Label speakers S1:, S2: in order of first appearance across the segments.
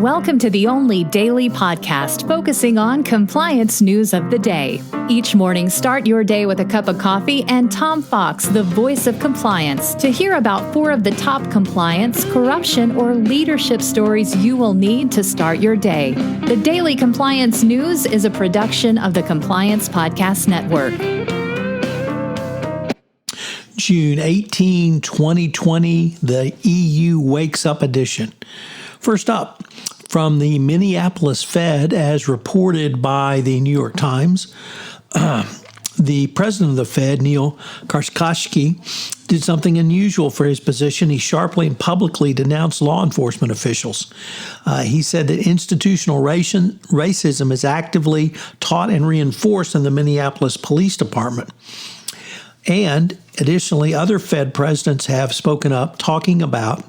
S1: Welcome to the only daily podcast focusing on compliance news of the day. Each morning, start your day with a cup of coffee and Tom Fox, the voice of compliance, to hear about 4 of the top compliance, corruption, or leadership stories you will need to start your day. The Daily Compliance News is a production of the Compliance Podcast Network.
S2: June 18, 2020, the EU Wakes Up edition. First up, from the Minneapolis Fed, as reported by the New York Times, the president of the Fed, Neil Karskowski, did something unusual for his position. He sharply and publicly denounced law enforcement officials. He said that institutional racism is actively taught and reinforced in the Minneapolis Police Department. And additionally, other Fed presidents have spoken up talking about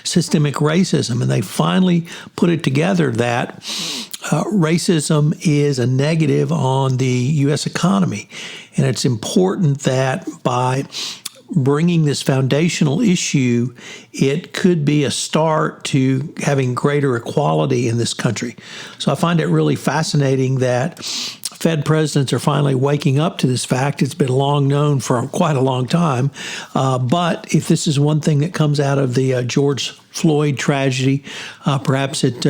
S2: systemic racism, and they finally put it together that racism is a negative on the U.S. economy. And it's important that by bringing this foundational issue, it could be a start to having greater equality in this country. So I find it really fascinating that Fed presidents are finally waking up to this fact. It's been long known for quite a long time. But if this is one thing that comes out of the George Floyd tragedy, perhaps it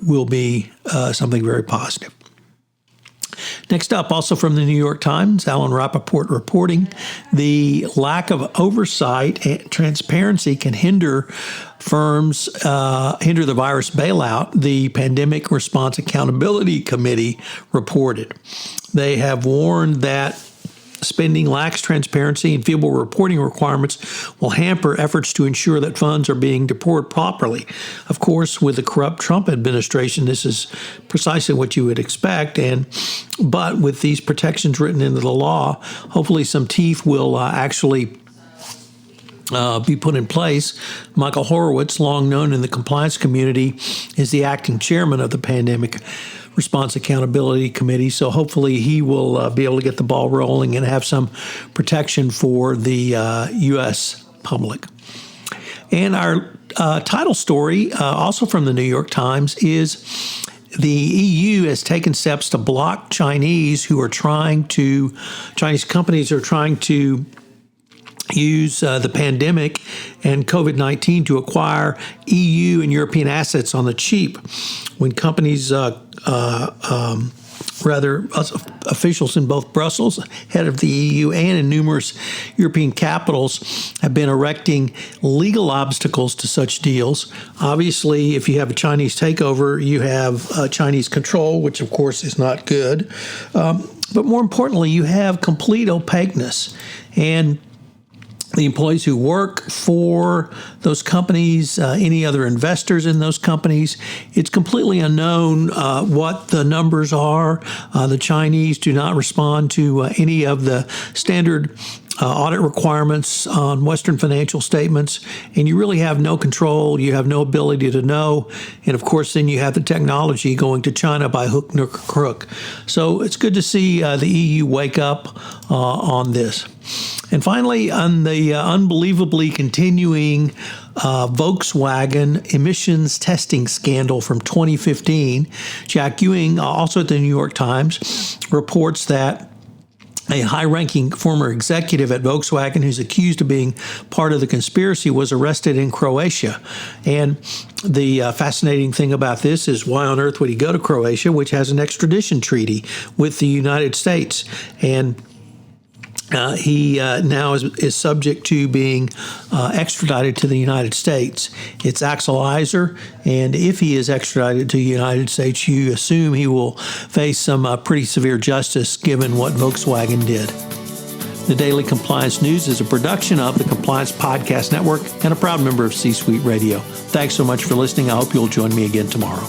S2: will be something very positive. Next up, also from the New York Times, Alan Rappaport reporting, the lack of oversight and transparency can hinder firms, hinder the virus bailout, the Pandemic Response Accountability Committee reported. They have warned that spending lacks transparency and feeble reporting requirements will hamper efforts to ensure that funds are being deployed properly. Of course, with the corrupt Trump administration, this is precisely what you would expect. But with these protections written into the law, hopefully some teeth will actually be put in place. Michael Horowitz, long known in the compliance community, is the acting chairman of the Pandemic Response Accountability Committee. So hopefully he will be able to get the ball rolling and have some protection for the U.S. public. And our title story, also from the New York Times, is the EU has taken steps to block Chinese companies are trying to use the pandemic and COVID-19 to acquire EU and European assets on the cheap. When companies, officials in both Brussels, head of the EU, and in numerous European capitals have been erecting legal obstacles to such deals. Obviously, if you have a Chinese takeover, you have Chinese control, which of course is not good. But more importantly, you have complete opaqueness. And the employees who work for those companies, any other investors in those companies, it's completely unknown what the numbers are. The Chinese do not respond to any of the standard audit requirements on Western financial statements, and you really have no control. You have no ability to know. And of course, then you have the technology going to China by hook, nook, or crook. So it's good to see the EU wake up on this. And finally, on the unbelievably continuing Volkswagen emissions testing scandal from 2015, Jack Ewing, also at the New York Times, reports that a high-ranking former executive at Volkswagen who's accused of being part of the conspiracy was arrested in Croatia. And the fascinating thing about this is, why on earth would he go to Croatia, which has an extradition treaty with the United States? And he now is subject to being extradited to the United States. It's Axel Iser, and if he is extradited to the United States, you assume he will face some pretty severe justice given what Volkswagen did. The Daily Compliance News is a production of the Compliance Podcast Network and a proud member of C-Suite Radio. Thanks so much for listening. I hope you'll join me again tomorrow.